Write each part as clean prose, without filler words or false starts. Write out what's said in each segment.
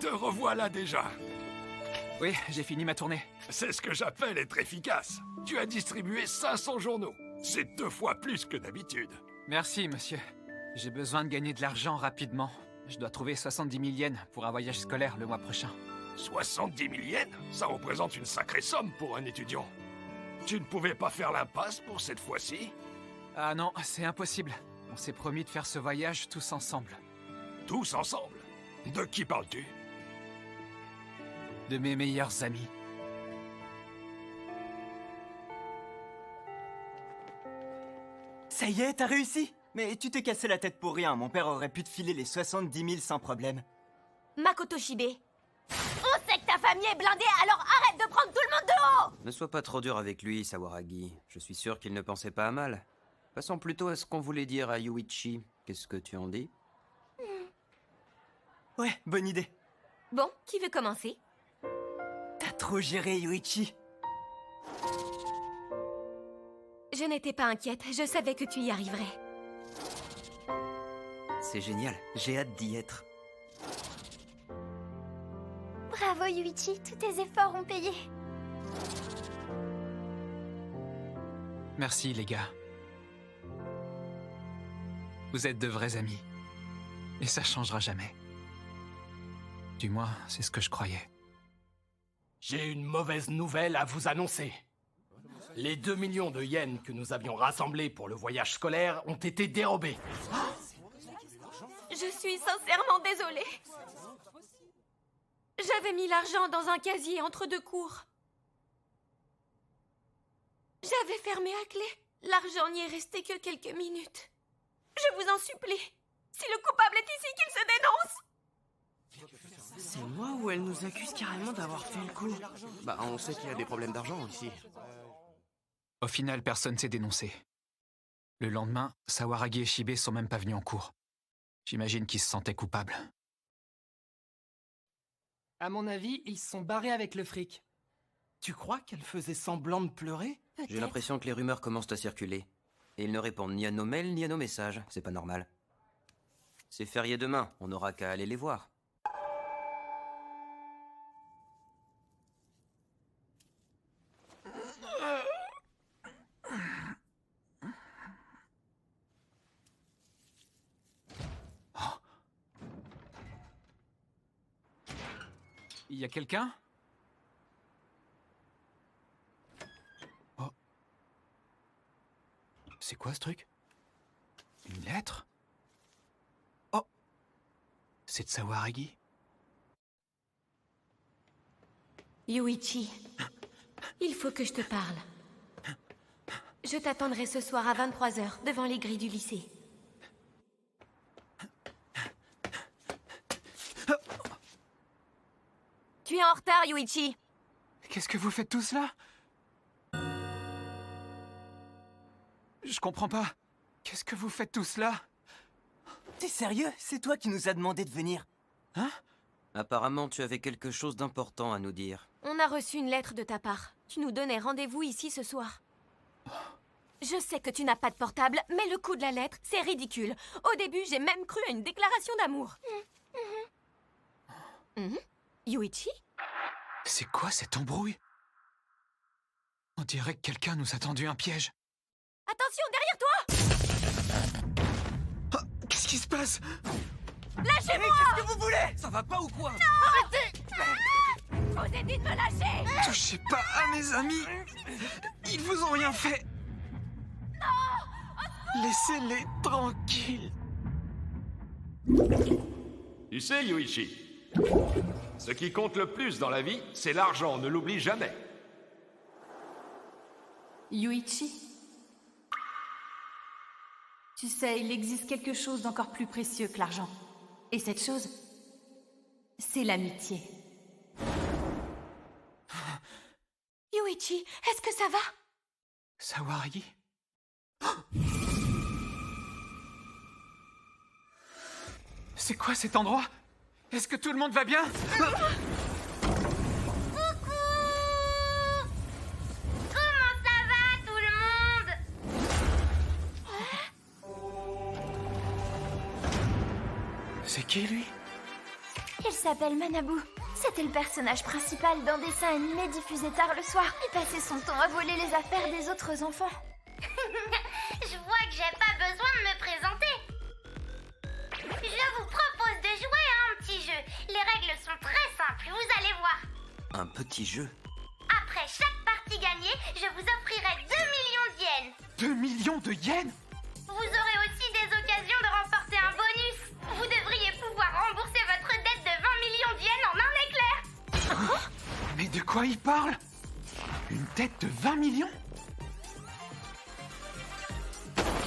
Te revoilà déjà. Oui, j'ai fini ma tournée. C'est ce que j'appelle être efficace. Tu as distribué 500 journaux. C'est 2 fois plus que d'habitude. Merci, monsieur. J'ai besoin de gagner de l'argent rapidement. Je dois trouver 70 000 yens pour un voyage scolaire le mois prochain. 70 000 yens? Ça représente une sacrée somme pour un étudiant. Tu ne pouvais pas faire l'impasse pour cette fois-ci? Ah non, c'est impossible. On s'est promis de faire ce voyage tous ensemble. Tous ensemble? De qui parles-tu? De mes meilleurs amis. Ça y est, t'as réussi! Mais tu t'es cassé la tête pour rien, mon père aurait pu te filer les 70 000 sans problème. Makoto Shibe, on sait que ta famille est blindée, alors arrête de prendre tout le monde de haut! Ne sois pas trop dur avec lui, Sawaragi. Je suis sûr qu'il ne pensait pas à mal. Passons plutôt à ce qu'on voulait dire à Yuichi. Qu'est-ce que tu en dis? Ouais, bonne idée. Bon, qui veut commencer? T'as trop géré, Yuichi. Je n'étais pas inquiète, je savais que tu y arriverais. C'est génial, j'ai hâte d'y être. Bravo Yuichi, tous tes efforts ont payé. Merci, les gars. Vous êtes de vrais amis. Et ça changera jamais. Du moins, c'est ce que je croyais. J'ai une mauvaise nouvelle à vous annoncer. Les 2 millions de yens que nous avions rassemblés pour le voyage scolaire ont été dérobés. Je suis sincèrement désolée. J'avais mis l'argent dans un casier entre 2 cours. J'avais fermé à clé. L'argent n'y est resté que quelques minutes. Je vous en supplie. Si le coupable est ici, qu'il se dénonce. C'est moi ou elle nous accuse carrément d'avoir fait le coup? Bah, on sait qu'il y a des problèmes d'argent ici. Au final, personne s'est dénoncé. Le lendemain, Sawaragi et Shibe sont même pas venus en cours. J'imagine qu'ils se sentaient coupables. À mon avis, ils se sont barrés avec le fric. Tu crois qu'elle faisait semblant de pleurer? J'ai l'impression que les rumeurs commencent à circuler. Et ils ne répondent ni à nos mails ni à nos messages. C'est pas normal. C'est férié demain, on n'aura qu'à aller les voir. Il y a quelqu'un? Oh. C'est quoi ce truc? Une lettre? Oh! C'est de Sawaragi. Yuichi, il faut que je te parle. Je t'attendrai ce soir à 23h devant les grilles du lycée. Tu es en retard, Yuichi. Qu'est-ce que vous faites tous là? Je comprends pas. Qu'est-ce que vous faites tous là? T'es sérieux? C'est toi qui nous as demandé de venir. Hein? Apparemment, tu avais quelque chose d'important à nous dire. On a reçu une lettre de ta part. Tu nous donnais rendez-vous ici ce soir. Je sais que tu n'as pas de portable, mais le coup de la lettre, c'est ridicule. Au début, j'ai même cru à une déclaration d'amour. Yuichi? C'est quoi cette embrouille? On dirait que quelqu'un nous a tendu un piège. Attention, derrière toi! Oh, qu'est-ce qui se passe? Lâchez-moi! Qu'est-ce que vous voulez? Ça va pas ou quoi? Je vous ai dit de me lâcher! Touchez pas à mes amis! Ils vous ont rien fait! Non! Laissez-les tranquilles! Tu sais, Yuichi, ce qui compte le plus dans la vie, c'est l'argent, ne l'oublie jamais. Yuichi? Tu sais, il existe quelque chose d'encore plus précieux que l'argent. Et cette chose, c'est l'amitié. Yuichi, est-ce que ça va? Sawaragi? C'est quoi cet endroit? Est-ce que tout le monde va bien? Il s'appelle Manabu. C'était le personnage principal d'un dessin animé diffusé tard le soir. Il passait son temps à voler les affaires des autres enfants. Je vois que j'ai pas besoin de me présenter. Je vous propose de jouer à un petit jeu. Les règles sont très simples, vous allez voir. Un petit jeu? Après chaque partie gagnée, je vous offrirai 2 millions de yens. 2 millions de yens? Vous aurez aussi des occasions de remporter un bonus. Vous devriez pouvoir rembourser votre dette de 20 millions de yens en un éclair. Mais de quoi il parle? Une dette de 20 millions?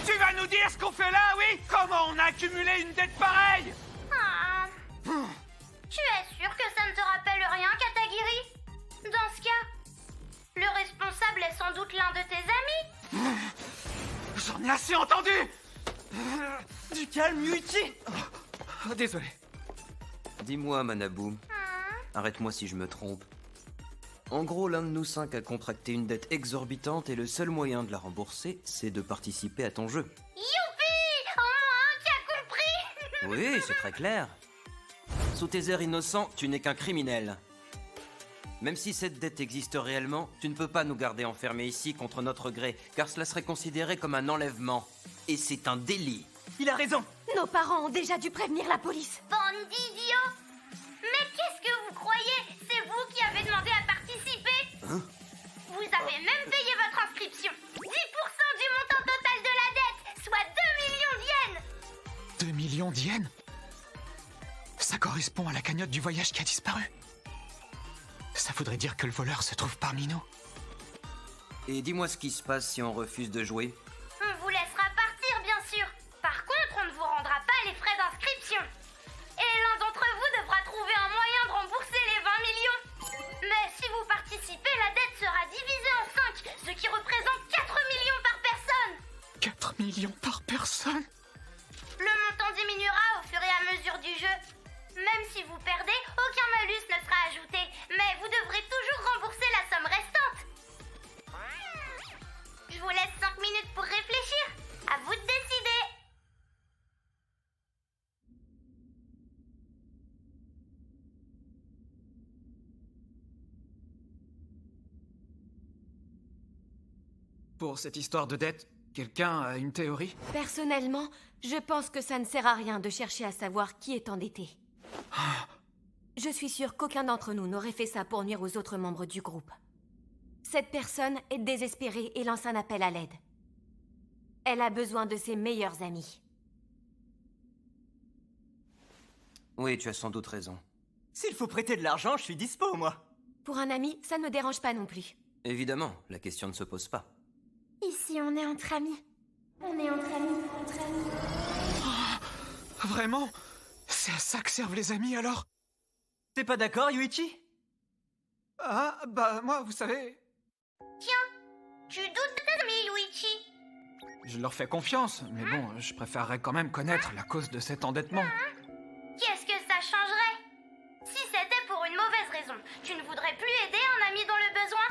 Tu vas nous dire ce qu'on fait là, oui? Comment on a accumulé une dette pareille? Ah. Tu es sûr que ça ne te rappelle rien, Katagiri? Dans ce cas, le responsable est sans doute l'un de tes amis. J'en ai assez entendu! Du calme, Yuichi! Oh, désolé. Dis-moi, Manabu. Arrête-moi si je me trompe. En gros, l'un de nous 5 a contracté une dette exorbitante et le seul moyen de la rembourser, c'est de participer à ton jeu. Youpi! Au moins un qui a compris! Oui, c'est très clair. Sous tes airs innocents, tu n'es qu'un criminel. Même si cette dette existe réellement, tu ne peux pas nous garder enfermés ici contre notre gré, car cela serait considéré comme un enlèvement. Et c'est un délit. Il a raison! Nos parents ont déjà dû prévenir la police. Bande d'idiots! Mais qu'est-ce que vous croyez? C'est vous qui avez demandé à participer? Hein? Vous avez même payé votre inscription. 10% du montant total de la dette, soit 2 millions de yens. 2 millions de yens? Ça correspond à la cagnotte du voyage qui a disparu. Ça voudrait dire que le voleur se trouve parmi nous. Et dis-moi ce qui se passe si on refuse de jouer. On vous laissera partir, bien sûr. Par contre, on ne vous rendra pas les frais d'inscription. Et l'un d'entre vous devra trouver un moyen de rembourser les 20 millions. Mais si vous participez, la dette sera divisée en 5, ce qui représente 4 millions par personne. 4 millions par personne? Le montant diminuera au fur et à mesure du jeu. Même si vous perdez, aucun malus ne sera ajouté. Mais vous devrez toujours rembourser la somme restante. Je vous laisse 5 minutes pour réfléchir. À vous de décider. Pour cette histoire de dette, quelqu'un a une théorie? Personnellement, je pense que ça ne sert à rien de chercher à savoir qui est endetté. Je suis sûre qu'aucun d'entre nous n'aurait fait ça pour nuire aux autres membres du groupe. Cette personne est désespérée et lance un appel à l'aide. Elle a besoin de ses meilleurs amis. Oui, tu as sans doute raison. S'il faut prêter de l'argent, je suis dispo, moi. Pour un ami, ça ne me dérange pas non plus. Évidemment, la question ne se pose pas. Ici, on est entre amis. On est entre amis, entre amis. Oh, vraiment? C'est à ça que servent les amis, alors? T'es pas d'accord, Yuichi? Ah, bah, moi, vous savez... Tiens, tu doutes de tes amis, Luigi? Je leur fais confiance, mais bon, je préférerais quand même connaître la cause de cet endettement. Qu'est-ce que ça changerait? Si c'était pour une mauvaise raison, tu ne voudrais plus aider un ami dans le besoin?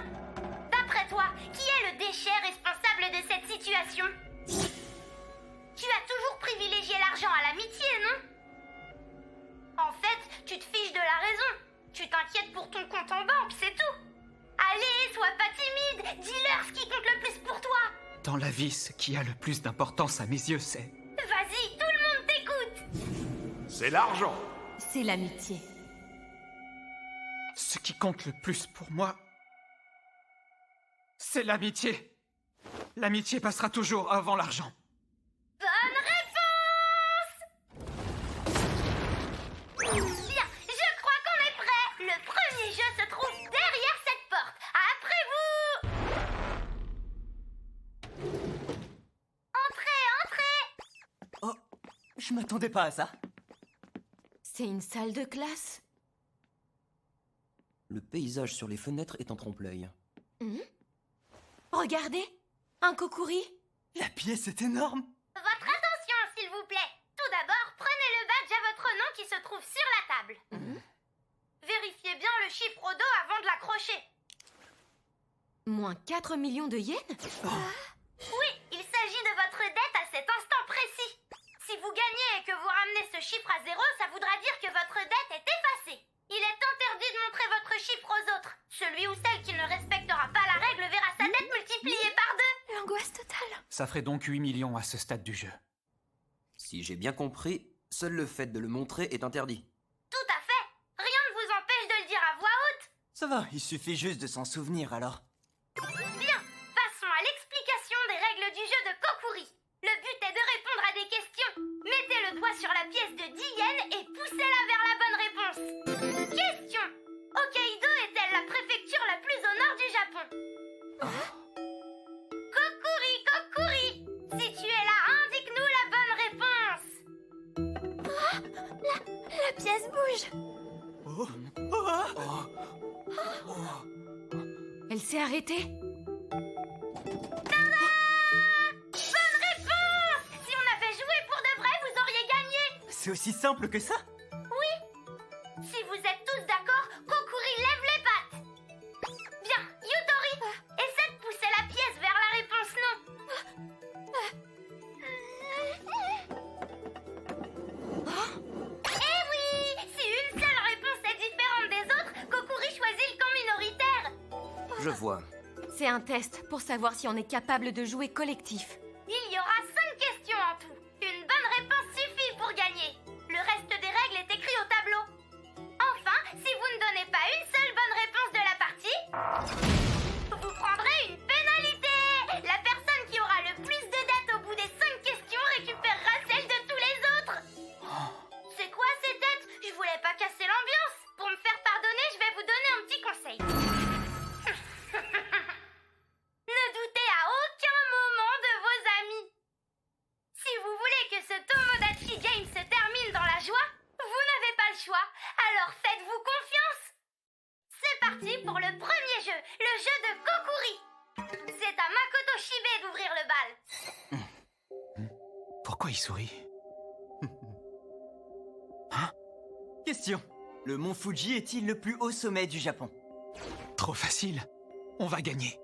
D'après toi, qui est le déchet responsable de cette situation? Tu as toujours privilégié l'argent à l'amitié, non? En fait, tu te fiches de la raison. Tu t'inquiètes pour ton compte en banque, c'est tout. Allez, sois pas timide. Dis-leur ce qui compte le plus pour toi. Dans la vie, ce qui a le plus d'importance à mes yeux, c'est... Vas-y, tout le monde t'écoute. C'est l'argent. C'est l'amitié. Ce qui compte le plus pour moi, c'est l'amitié. L'amitié passera toujours avant l'argent. Bonne réponse! Bien, je crois qu'on est prêt. Le premier jeu se trouve derrière cette porte. Après vous! Entrez, entrez! Oh, je m'attendais pas à ça. C'est une salle de classe? Le paysage sur les fenêtres est en trompe-l'œil. Regardez! Un kokuri! La pièce est énorme. Votre attention, s'il vous plaît. Tout d'abord, prenez le badge à votre nom qui se trouve sur la table. Vérifiez bien le chiffre au dos avant de l'accrocher. Moins 4 millions de yens? Oui, il s'agit de votre dette à cet instant précis. Si vous gagnez et que vous ramenez ce chiffre à 0, ça voudra dire que votre dette est effacée. Ça ferait donc 8 millions à ce stade du jeu. Si j'ai bien compris, seul le fait de le montrer est interdit. Tout à fait. Rien ne vous empêche de le dire à voix haute. Ça va, il suffit juste de s'en souvenir alors. Bien, passons à l'explication des règles du jeu de Kokuri. Le but est de répondre à des questions. Mettez le doigt sur la pièce de 10 yens et poussez-la vers la bonne réponse. Question. Hokkaido est-elle la préfecture la plus au nord du Japon? Kokuri, Kokuri, si tu es là, indique-nous la bonne réponse. La pièce bouge. Elle s'est arrêtée. Bonne réponse! Si on avait joué pour de vrai, vous auriez gagné. C'est aussi simple que ça? Oui. Si vous êtes tous d'accord, Kokuri lève les pattes. Bien, Yutori, essaie de pousser la pièce vers la réponse non. Eh oui! Si une seule réponse est différente des autres, Kokuri choisit le camp minoritaire. Je vois. C'est un test pour savoir si on est capable de jouer collectif. Il y aura 5 questions en tout. Une bonne réponse suffit pour gagner. Le reste des règles est écrit au tableau. Enfin, si vous ne donnez pas une seule bonne réponse de la partie, vous prendrez une pénalité. La personne qui aura le plus de dettes au bout des 5 questions récupérera celle de tous les autres. C'est quoi ces dettes? Je voulais pas casser l'ambiance. Pour me faire pardonner, je vais vous donner un petit conseil. Ne doutez à aucun moment de vos amis. Si vous voulez que ce Tomodachi Game se termine dans la joie, vous n'avez pas le choix, alors faites-vous confiance. C'est parti pour le premier jeu, le jeu de Kokuri. C'est à Makoto Shibe d'ouvrir le bal. Pourquoi il sourit? Question. Le mont Fuji est-il le plus haut sommet du Japon? Trop facile. On va gagner.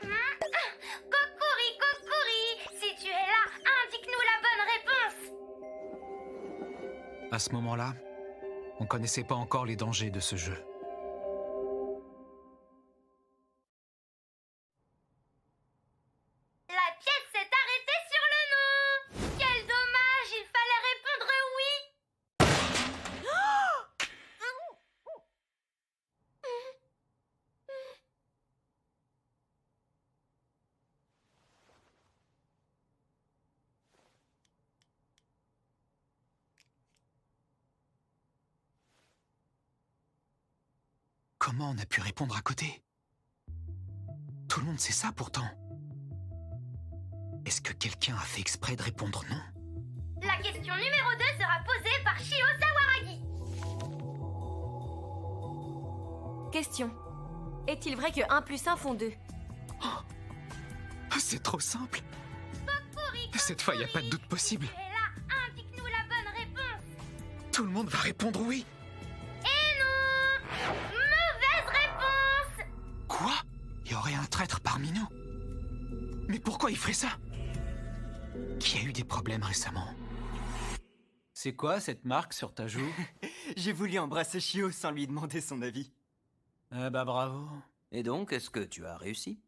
Kokuri, Kokuri, si tu es là, indique-nous la bonne réponse. À ce moment-là, on connaissait pas encore les dangers de ce jeu. La pièce s'est arrêtée sur le nom. Quel dommage, il fallait répondre oui. Comment on a pu répondre à côté? Tout le monde sait ça pourtant. Est-ce que quelqu'un a fait exprès de répondre non? La question numéro 2 sera posée par Shio Sawaragi. Question. Est-il vrai que 1 plus 1 font 2? C'est trop simple. Kokuri, Cette fois, il n'y a pas de doute possible. tu es là, indique-nous la bonne réponse. Tout le monde va répondre oui. Et non! Mauvaise réponse! Quoi? Il y aurait un traître parmi nous? Mais pourquoi il ferait ça? Qui a eu des problèmes récemment? C'est quoi cette marque sur ta joue? J'ai voulu embrasser Shio sans lui demander son avis. Ah bah bravo. Et donc, est-ce que tu as réussi?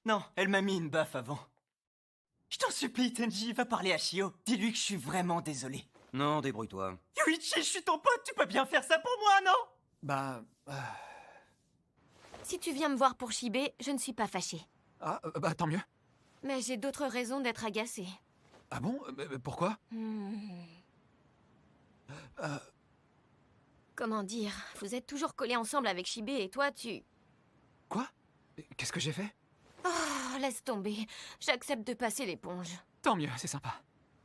Non, elle m'a mis une baffe avant. Je t'en supplie, Tenji, va parler à Shio. Dis-lui que je suis vraiment désolé. Non, débrouille-toi. Yuichi, je suis ton pote, tu peux bien faire ça pour moi, non? Bah... Si tu viens me voir pour Shibe, je ne suis pas fâchée. Ah, bah tant mieux. Mais j'ai d'autres raisons d'être agacée. Ah bon? Pourquoi? Comment dire? Vous êtes toujours collés ensemble avec Shibe et toi, tu... Quoi? Qu'est-ce que j'ai fait? Oh, laisse tomber. J'accepte de passer l'éponge. Tant mieux, c'est sympa.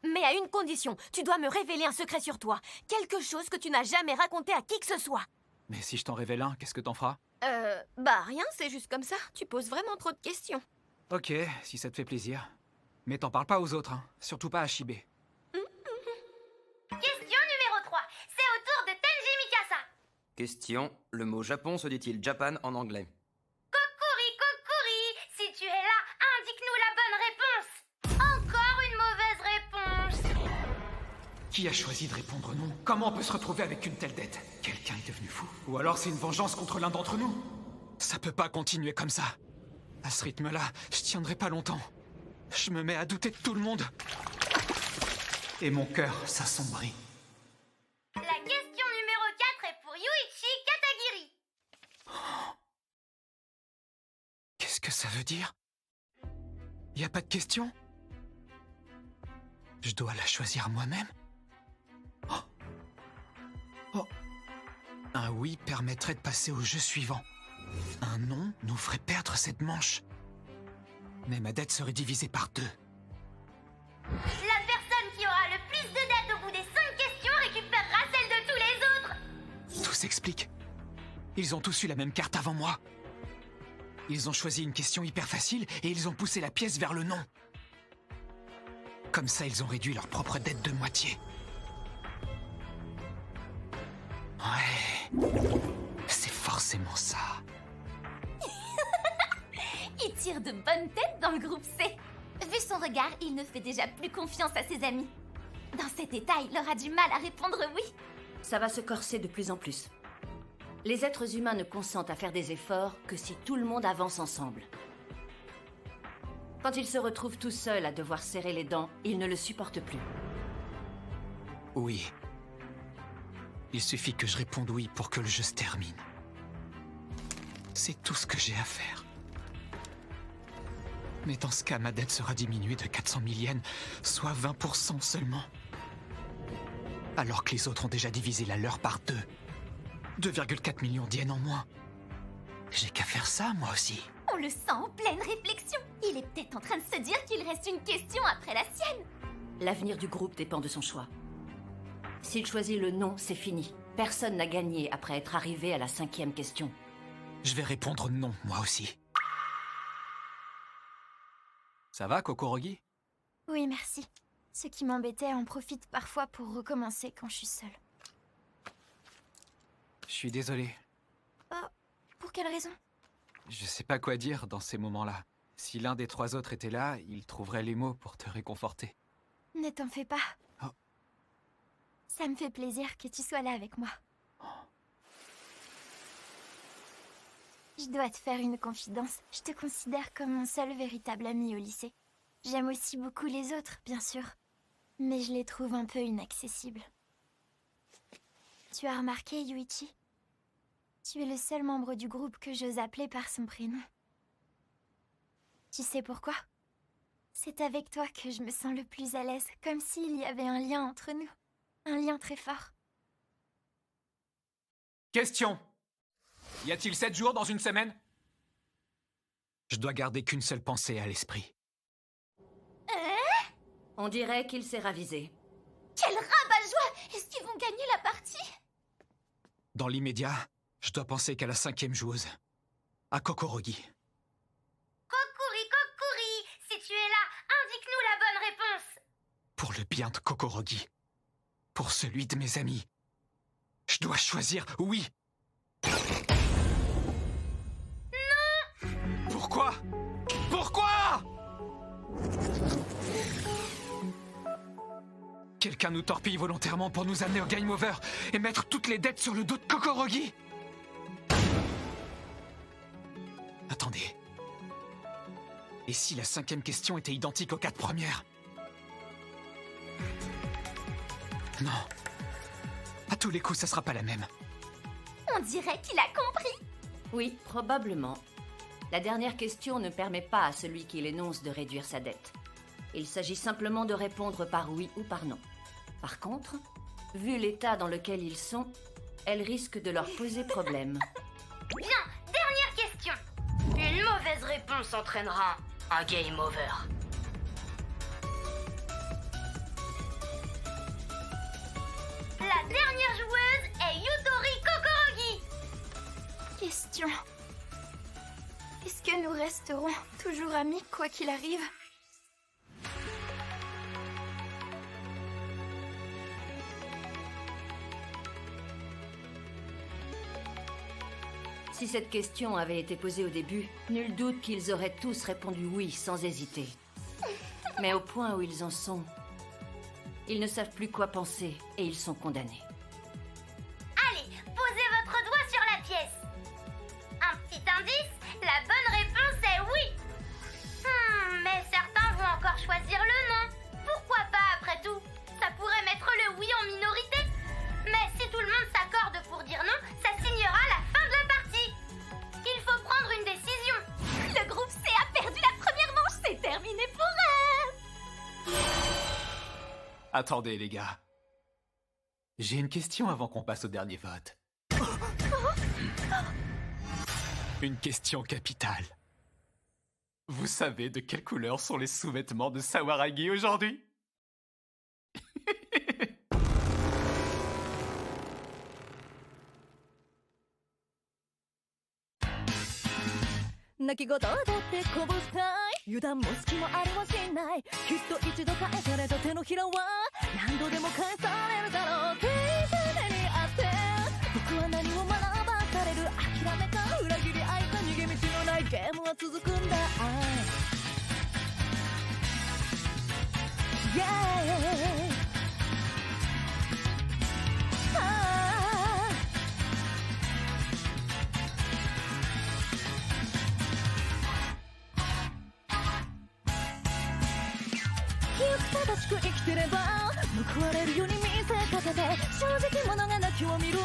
Mais à une condition, tu dois me révéler un secret sur toi. Quelque chose que tu n'as jamais raconté à qui que ce soit. Mais si je t'en révèle un, qu'est-ce que t'en feras? Bah rien, c'est juste comme ça. Tu poses vraiment trop de questions. Ok, si ça te fait plaisir. Mais t'en parles pas aux autres, hein. Surtout pas à Shibe. Question numéro 3. C'est au tour de Tenji Mikasa. Question, le mot Japon se dit-il Japan en anglais? Kokuri, Kokuri, si tu es là, indique-nous la bonne réponse. Encore une mauvaise réponse. Qui a choisi de répondre non? Comment on peut se retrouver avec une telle dette? Quelqu'un est devenu fou? Ou alors c'est une vengeance contre l'un d'entre nous? Ça peut pas continuer comme ça. À ce rythme-là, je tiendrai pas longtemps. Je me mets à douter de tout le monde. Et mon cœur s'assombrit. La question numéro 4 est pour Yuichi Katagiri. Qu'est-ce que ça veut dire? Y a pas de question? Je dois la choisir moi-même? Oh. Un oui permettrait de passer au jeu suivant. Un non nous ferait perdre cette manche. Mais ma dette serait divisée par 2. La personne qui aura le plus de dettes au bout des 5 questions récupérera celle de tous les autres. Tout s'explique. Ils ont tous eu la même carte avant moi. Ils ont choisi une question hyper facile et ils ont poussé la pièce vers le non. Comme ça, ils ont réduit leur propre dette de moitié. Ouais. C'est forcément ça. Il tire de bonnes têtes dans le groupe C. Vu son regard, il ne fait déjà plus confiance à ses amis. Dans cet état, il aura du mal à répondre oui. Ça va se corser de plus en plus. Les êtres humains ne consentent à faire des efforts que si tout le monde avance ensemble. Quand ils se retrouvent tout seuls à devoir serrer les dents, ils ne le supportent plus. Oui. Il suffit que je réponde oui pour que le jeu se termine. C'est tout ce que j'ai à faire. Mais dans ce cas, ma dette sera diminuée de 400 000 yens, soit 20% seulement. Alors que les autres ont déjà divisé la leur par 2. 2,4 millions d'yens en moins. J'ai qu'à faire ça, moi aussi. On le sent en pleine réflexion. Il est peut-être en train de se dire qu'il reste une question après la sienne. L'avenir du groupe dépend de son choix. S'il choisit le non, c'est fini. Personne n'a gagné après être arrivé à la 5e question. Je vais répondre non, moi aussi. Ça va, Kokorogi? Oui, merci. Ce qui m'embêtait en profite parfois pour recommencer quand je suis seule. Je suis désolé. Oh, pour quelle raison? Je sais pas quoi dire dans ces moments-là. Si l'un des 3 autres était là, il trouverait les mots pour te réconforter. Ne t'en fais pas. Oh. Ça me fait plaisir que tu sois là avec moi. Je dois te faire une confidence. Je te considère comme mon seul véritable ami au lycée. J'aime aussi beaucoup les autres, bien sûr. Mais je les trouve un peu inaccessibles. Tu as remarqué, Yuichi? Tu es le seul membre du groupe que j'ose appeler par son prénom. Tu sais pourquoi? C'est avec toi que je me sens le plus à l'aise, comme s'il y avait un lien entre nous. Un lien très fort. Question. Y a-t-il 7 jours dans une semaine? Je dois garder qu'une seule pensée à l'esprit. On dirait qu'il s'est ravisé. Quel rabat-joie! Est-ce qu'ils vont gagner la partie? Dans l'immédiat, je dois penser qu'à la 5e joueuse. À Kokorogi. Kokuri, si tu es là, indique-nous la bonne réponse. Pour le bien de Kokorogi. Pour celui de mes amis. Je dois choisir oui. Non! Pourquoi? Pourquoi? Quelqu'un nous torpille volontairement pour nous amener au game over et mettre toutes les dettes sur le dos de Kokorogi. Attendez. Et si la 5e question était identique aux 4 premières? Non. À tous les coups, ça sera pas la même. On dirait qu'il a compris. Oui, probablement. La dernière question ne permet pas à celui qui l'énonce de réduire sa dette. Il s'agit simplement de répondre par oui ou par non. Par contre, vu l'état dans lequel ils sont, elle risque de leur poser problème. Bien, dernière question. Une mauvaise réponse entraînera un game over. La dernière joueuse est Yutori Kokorogi. Question. Est-ce que nous resterons toujours amis quoi qu'il arrive? Si cette question avait été posée au début, nul doute qu'ils auraient tous répondu oui sans hésiter. Mais au point où ils en sont, ils ne savent plus quoi penser et ils sont condamnés. Allez, posez votre doigt sur la pièce. Un petit indice, la bonne réponse est oui. Attendez, les gars. J'ai une question avant qu'on passe au dernier vote. Une question capitale. Vous savez de quelle couleur sont les sous-vêtements de Sawaragi aujourd'hui? 泣き言だってこぼしたい油断も隙もありはしないきっと一度返された手のひらは何度でも返されるだろうって目にあって僕は何を学ばされる諦めか裏切り愛か逃げ道のないゲームは続くんだYeah正しく生きてれば報われるように見せかけて正直者が泣きを見る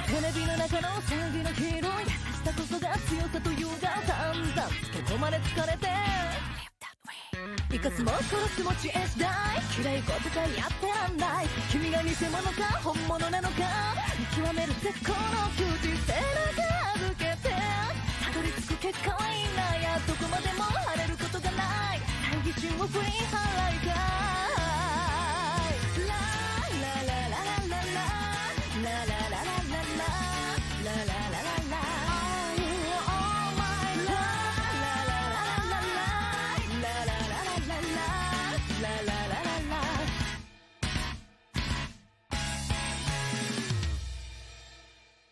テレビの中の騒ぎのヒーロー優しさこそが強さというが散々つけ込まれ疲れて生かすも殺すも知恵次第嫌いことかやってらんない君が偽物か本物なのか見極める絶好の窮地背中預けてたどり着く結果はいいんだやどこまでも